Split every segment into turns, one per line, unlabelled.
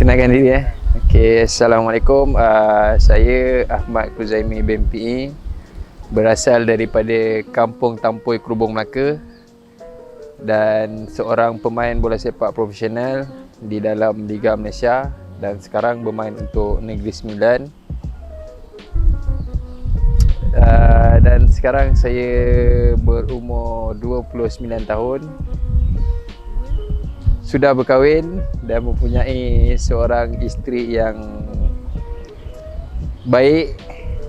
Kenalkan diri Okey, Assalamualaikum. Saya Ahmad Kuzaimi bin PE, berasal daripada Kampung Tampoi, Krubong, Melaka, dan seorang pemain bola sepak profesional di dalam Liga Malaysia dan sekarang bermain untuk Negeri Sembilan. Dan sekarang saya berumur 29 tahun, sudah berkahwin dan mempunyai seorang isteri yang baik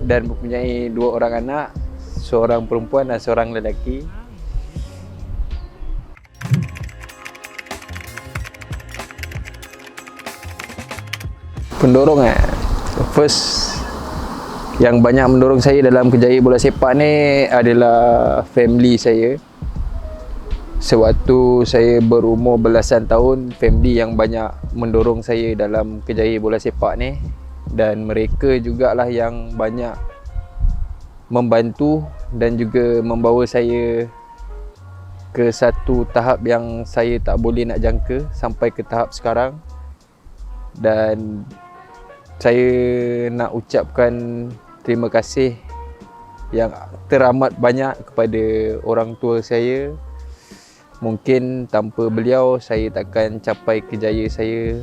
dan mempunyai 2 orang anak, seorang perempuan dan seorang lelaki. Pendorong first yang banyak mendorong saya dalam kerjaya bola sepak ni adalah family saya. Sewaktu saya berumur belasan tahun, family yang banyak mendorong saya dalam kerjaya bola sepak ni, dan mereka jugalah yang banyak membantu dan juga membawa saya ke satu tahap yang saya tak boleh nak jangka sampai ke tahap sekarang. Dan saya nak ucapkan terima kasih yang teramat banyak kepada orang tua saya. Mungkin tanpa beliau saya takkan capai kerjaya saya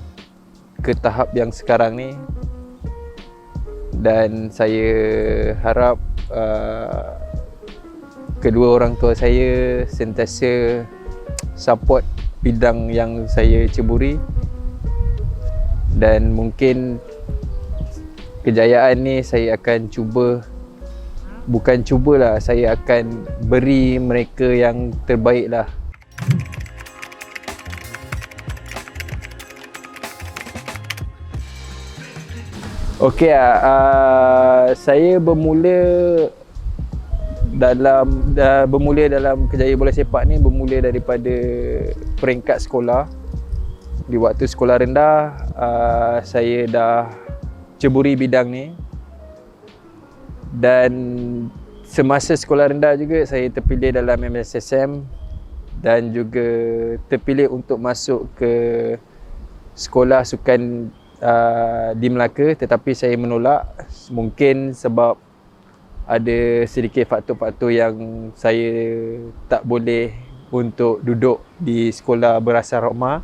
ke tahap yang sekarang ni. Dan saya harap kedua orang tua saya sentiasa support bidang yang saya ceburi. Dan mungkin kejayaan ni saya akan cuba, bukan cubalah, saya akan beri mereka yang terbaik lah. Okey, saya bermula dalam kerjaya bola sepak ni bermula daripada peringkat sekolah. Di waktu sekolah rendah, saya dah ceburi bidang ni, dan semasa sekolah rendah juga saya terpilih dalam MSSM dan juga terpilih untuk masuk ke sekolah sukan di Melaka, tetapi saya menolak. Mungkin sebab ada sedikit faktor-faktor yang saya tak boleh untuk duduk di sekolah berasal Rahmah.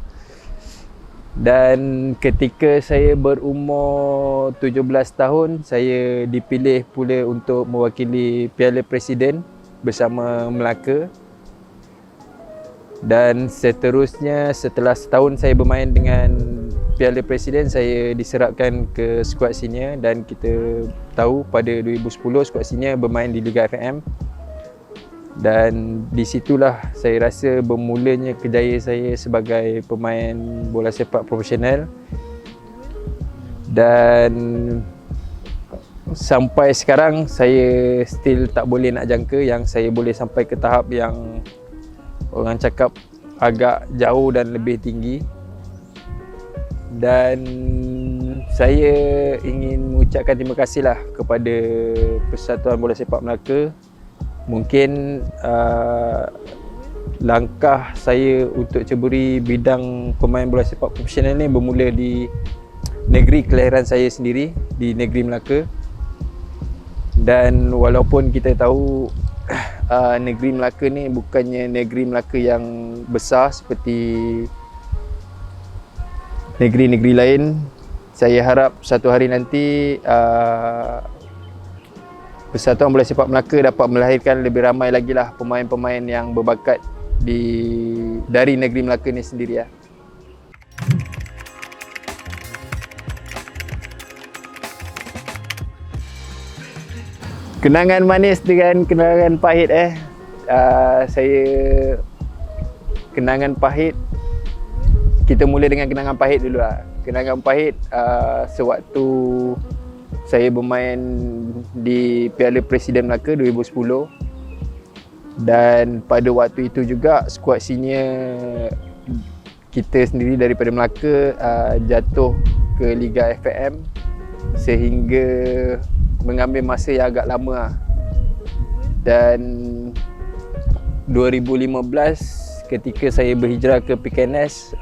Dan ketika saya berumur 17 tahun, saya dipilih pula untuk mewakili Piala Presiden bersama Melaka. Dan seterusnya, setelah setahun saya bermain dengan Piala Presiden, saya diserapkan ke skuad senior, dan kita tahu pada 2010 skuad senior bermain di Liga FM. Dan di situlah saya rasa bermulanya kerjaya saya sebagai pemain bola sepak profesional. Dan sampai sekarang saya still tak boleh nak jangka yang saya boleh sampai ke tahap yang orang cakap agak jauh dan lebih tinggi. Dan saya ingin mengucapkan terima kasihlah kepada Persatuan Bola Sepak Melaka. Mungkin langkah saya untuk ceburi bidang pemain bola sepak profesional ni bermula di negeri kelahiran saya sendiri, di negeri Melaka. Dan walaupun kita tahu negeri Melaka ni bukannya negeri Melaka yang besar seperti negeri-negeri lain, saya harap satu hari nanti Persatuan Bola Sepak Melaka dapat melahirkan lebih ramai lagi lah pemain-pemain yang berbakat dari negeri Melaka ni sendiri ya. Kenangan manis dengan kenangan pahit saya kenangan pahit, kita mula dengan kenangan pahit dulu lah. Kenangan pahit sewaktu saya bermain di Piala Presiden Melaka 2010, dan pada waktu itu juga skuad senior kita sendiri daripada Melaka jatuh ke Liga FM, sehingga mengambil masa yang agak lama lah. Dan 2015 ketika saya berhijrah ke PKNS,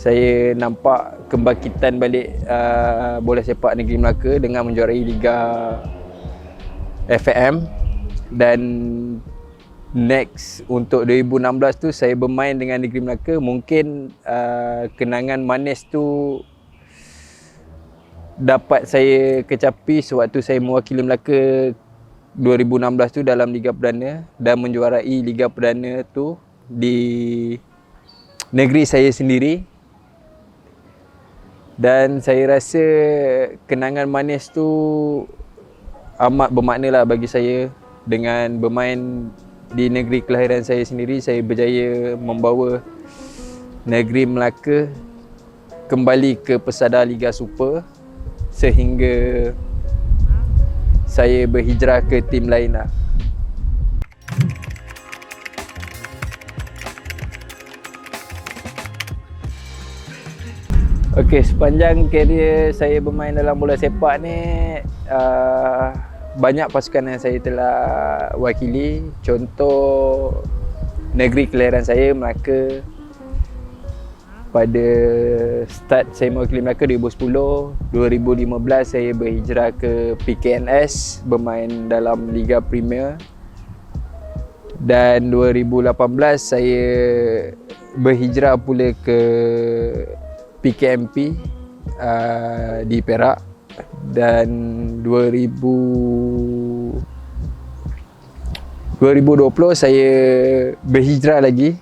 saya nampak kebangkitan balik bola sepak negeri Melaka dengan menjuarai Liga FAM. Dan next untuk 2016 tu saya bermain dengan negeri Melaka. Mungkin kenangan manis tu dapat saya kecapi sewaktu saya mewakili Melaka 2016 tu dalam Liga Perdana dan menjuarai Liga Perdana tu di negeri saya sendiri. Dan saya rasa kenangan manis tu amat bermakna lah bagi saya. Dengan bermain di negeri kelahiran saya sendiri, saya berjaya membawa negeri Melaka kembali ke pesada Liga Super sehingga saya berhijrah ke tim lain lah. Okey, sepanjang karier saya bermain dalam bola sepak ni, banyak pasukan yang saya telah wakili. Contoh negeri kelahiran saya, Melaka. Pada start saya mewakili Melaka 2010, 2015 saya berhijrah ke PKNS bermain dalam Liga Premier. Dan 2018 saya berhijrah pula ke PKMP di Perak. Dan 2020 saya berhijrah lagi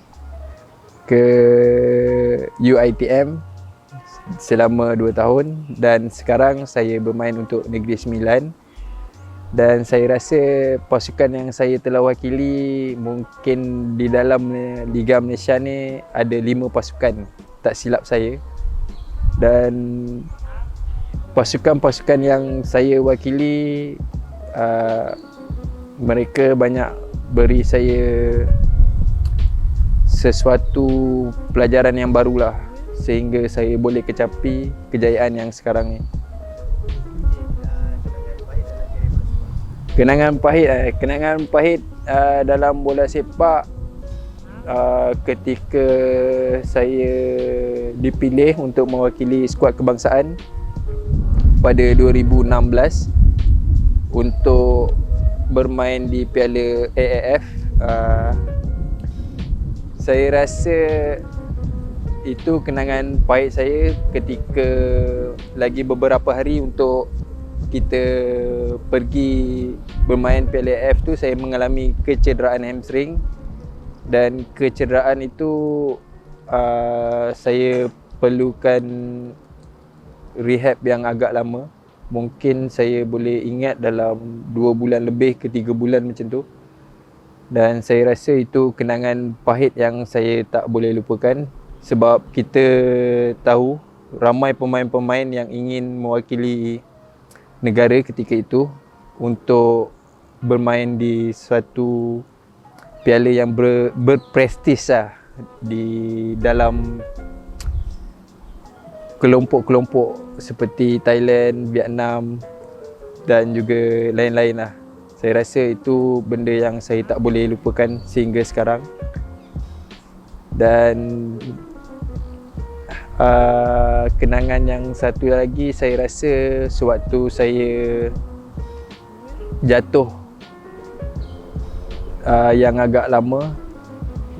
ke UiTM selama 2 tahun dan sekarang saya bermain untuk Negeri Sembilan. Dan saya rasa pasukan yang saya telah wakili mungkin di dalam Liga Malaysia ni ada 5 pasukan, tak silap saya. Dan pasukan-pasukan yang saya wakili, mereka banyak beri saya sesuatu pelajaran yang barulah sehingga saya boleh kecapi kejayaan yang sekarang ni. Kenangan pahit dalam bola sepak ketika saya dipilih untuk mewakili skuad kebangsaan pada 2016 untuk bermain di Piala AAF. Saya rasa itu kenangan pahit saya ketika lagi beberapa hari untuk kita pergi bermain Piala AAF tu, saya mengalami kecederaan hamstring. Dan kecederaan itu saya perlukan rehab yang agak lama. Mungkin saya boleh ingat dalam 2 bulan lebih ke 3 bulan macam tu. Dan saya rasa itu kenangan pahit yang saya tak boleh lupakan. Sebab kita tahu ramai pemain-pemain yang ingin mewakili negara ketika itu untuk bermain di suatu piala yang berprestis lah di dalam kelompok-kelompok seperti Thailand, Vietnam dan juga lain-lain lah. Saya rasa itu benda yang saya tak boleh lupakan sehingga sekarang. Dan kenangan yang satu lagi saya rasa sewaktu saya jatuh yang agak lama,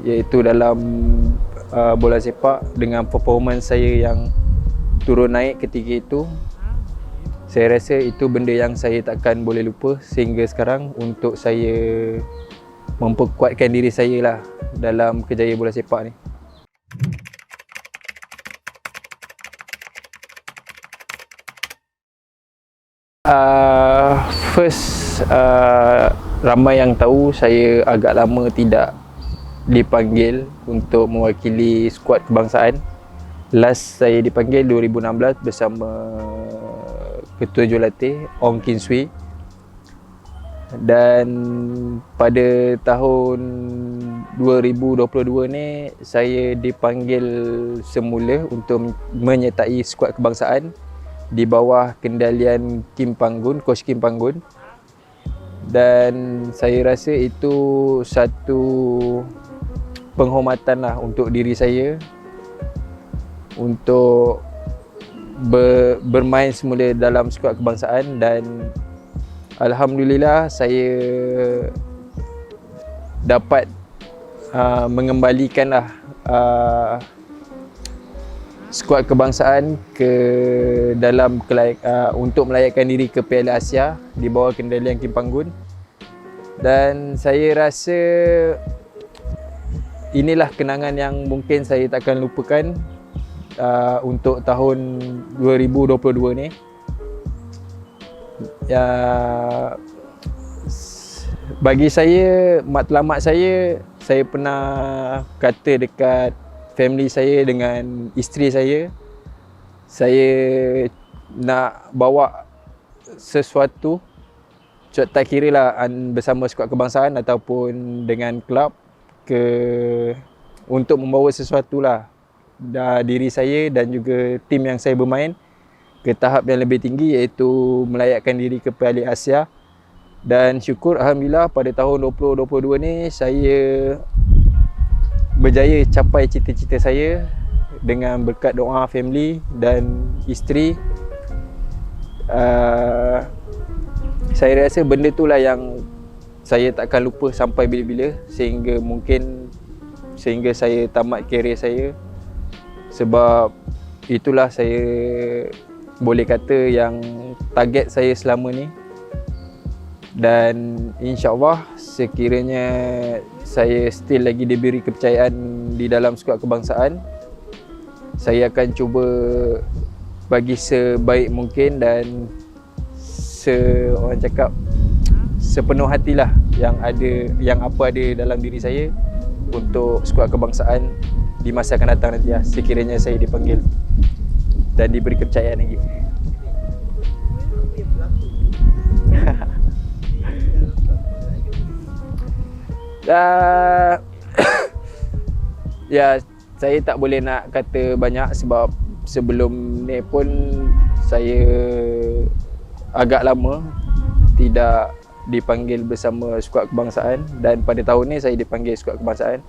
iaitu dalam bola sepak dengan performance saya yang turun naik ketika itu. Saya rasa itu benda yang saya takkan boleh lupa sehingga sekarang untuk saya memperkuatkan diri saya lah dalam kejayaan bola sepak ni. Ramai yang tahu saya agak lama tidak dipanggil untuk mewakili skuad kebangsaan. Last saya dipanggil 2016 bersama Ketua Jurulatih Ong Kin Swee. Dan pada tahun 2022 ni saya dipanggil semula untuk menyertai skuad kebangsaan di bawah kendalian Kim Panggun, Coach Kim Panggun. Dan saya rasa itu satu penghormatan lah untuk diri saya, untuk bermain semula dalam skuad kebangsaan, dan alhamdulillah saya dapat mengembalikanlah skuad kebangsaan ke dalam untuk melayakkan diri ke Piala Asia di bawah kendalian Kim Panggun. Dan saya rasa inilah kenangan yang mungkin saya takkan lupakan untuk tahun 2022 ni. Bagi saya, matlamat saya pernah kata dekat family saya dengan isteri saya nak bawa sesuatu, tak kira lah bersama skuad kebangsaan ataupun dengan kelab, untuk membawa sesuatu lah diri saya dan juga tim yang saya bermain ke tahap yang lebih tinggi, iaitu melayakkan diri ke Piala Asia. Dan syukur alhamdulillah pada tahun 2022 ni saya berjaya capai cita-cita saya dengan berkat doa family dan isteri. Saya rasa benda itulah yang saya takkan lupa sampai bila-bila, sehingga saya tamat kerjaya saya. Sebab itulah saya boleh kata yang target saya selama ni. Dan insya-Allah sekiranya saya still lagi diberi kepercayaan di dalam skuad kebangsaan, saya akan cuba bagi sebaik mungkin dan orang cakap sepenuh hatilah yang apa ada dalam diri saya untuk skuad kebangsaan di masa akan datang nanti lah, sekiranya saya dipanggil dan diberi kepercayaan lagi. Ya, saya tak boleh nak kata banyak sebab sebelum ni pun saya agak lama tidak dipanggil bersama skuad kebangsaan, dan pada tahun ni saya dipanggil skuad kebangsaan.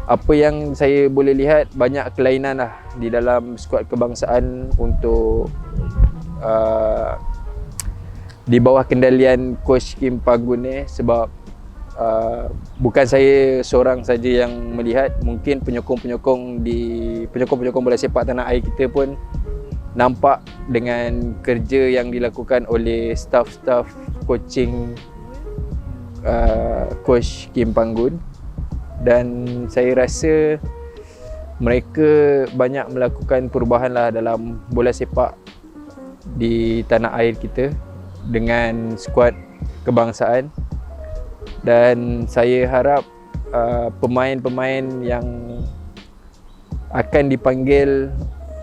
Apa yang saya boleh lihat, banyak kelainan lah di dalam skuad kebangsaan untuk di bawah kendalian Coach Kim Panggun ni. Sebab bukan saya seorang saja yang melihat, mungkin penyokong-penyokong bola sepak tanah air kita pun nampak dengan kerja yang dilakukan oleh staff coaching Coach Kim Panggun. Dan saya rasa mereka banyak melakukan perubahan lah dalam bola sepak di tanah air kita dengan skuad kebangsaan. Dan saya harap pemain-pemain yang akan dipanggil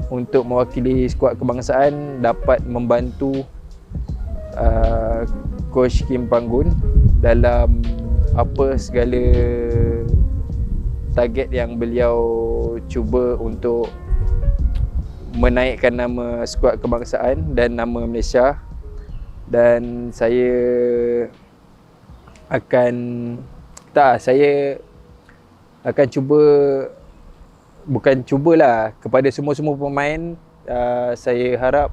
untuk mewakili skuad kebangsaan dapat membantu Coach Kim Panggun dalam apa segala target yang beliau cuba untuk menaikkan nama skuad kebangsaan dan nama Malaysia. Dan saya akan cuba, bukan cubalah, kepada semua pemain, saya harap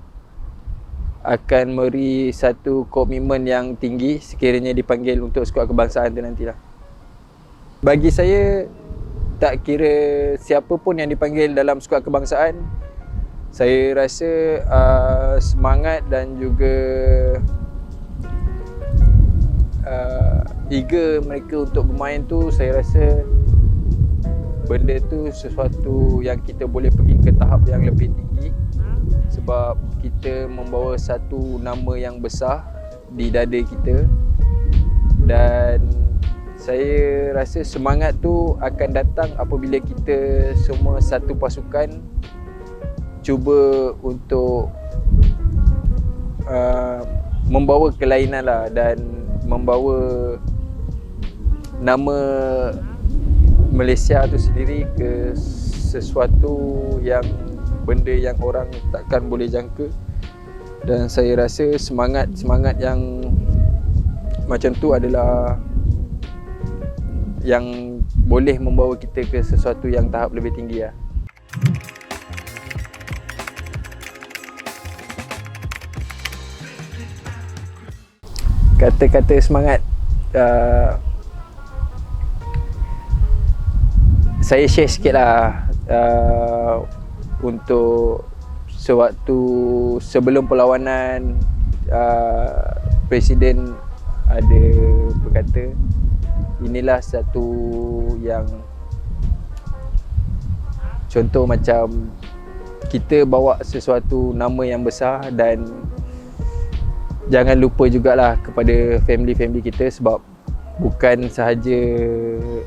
akan memberi satu komitmen yang tinggi sekiranya dipanggil untuk skuad kebangsaan tu nantilah. Bagi saya, tak kira siapa pun yang dipanggil dalam skuad kebangsaan, saya rasa semangat dan juga eager mereka untuk bermain tu, saya rasa benda tu sesuatu yang kita boleh pergi ke tahap yang lebih tinggi. Sebab kita membawa satu nama yang besar di dada kita, dan saya rasa semangat tu akan datang apabila kita semua satu pasukan cuba untuk membawa kelainan lah, dan membawa nama Malaysia tu sendiri ke sesuatu yang benda yang orang takkan boleh jangka. Dan saya rasa semangat yang macam tu adalah yang boleh membawa kita ke sesuatu yang tahap lebih tinggi lah. kata-kata semangat, saya share sikit lah. Untuk sewaktu sebelum perlawanan, Presiden ada berkata, inilah satu yang contoh macam kita bawa sesuatu nama yang besar, dan jangan lupa jugalah kepada family-family kita, sebab bukan sahaja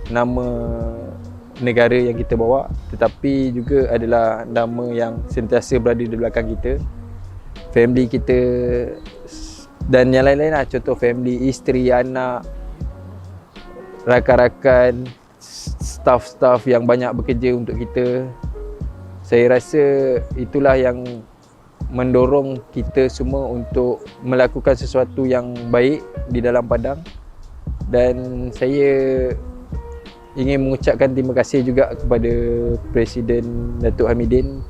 nama negara yang kita bawa, tetapi juga adalah nama yang sentiasa berada di belakang kita, family kita dan yang lain-lain lah. Contoh family, isteri, anak, rakan-rakan, staff-staff yang banyak bekerja untuk kita. Saya rasa itulah yang mendorong kita semua untuk melakukan sesuatu yang baik di dalam padang. Dan saya ingin mengucapkan terima kasih juga kepada Presiden Datuk Hamidin.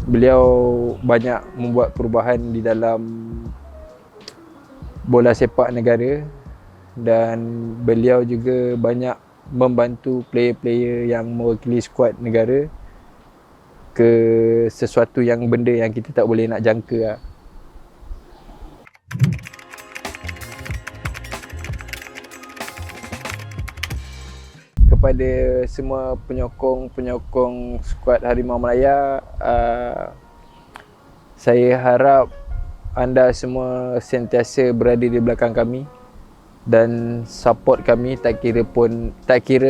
Beliau banyak membuat perubahan di dalam bola sepak negara, dan beliau juga banyak membantu player-player yang mewakili skuad negara ke sesuatu yang benda yang kita tak boleh nak jangka lah. Kepada semua penyokong skuad Harimau Melaya, saya harap anda semua sentiasa berada di belakang kami dan support kami, tak kira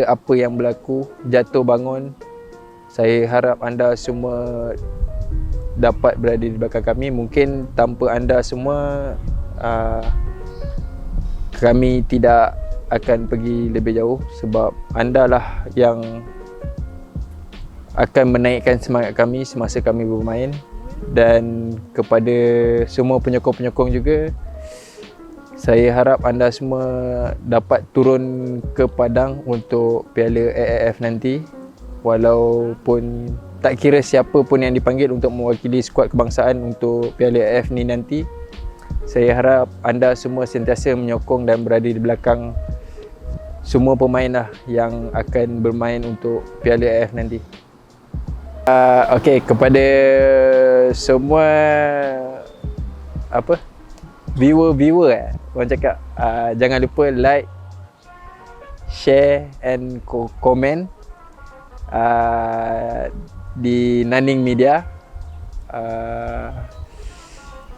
apa yang berlaku, jatuh bangun. Saya harap anda semua dapat berada di belakang kami. Mungkin tanpa anda semua, kami tidak akan pergi lebih jauh, sebab anda lah yang akan menaikkan semangat kami semasa kami bermain. Dan kepada semua penyokong-penyokong juga, saya harap anda semua dapat turun ke padang untuk Piala AFF nanti, walaupun tak kira siapa pun yang dipanggil untuk mewakili skuad kebangsaan untuk Piala AFF ni nanti. Saya harap anda semua sentiasa menyokong dan berada di belakang semua pemain lah yang akan bermain untuk Piala AFF nanti. Okey, kepada semua viewer orang cakap, jangan lupa like, share and comment di Naning Media.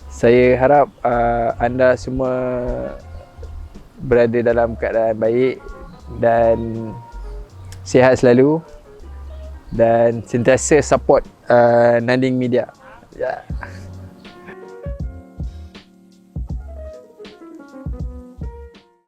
Saya harap anda semua berada dalam keadaan baik dan sihat selalu, dan sentiasa support Naning Media. Yeah.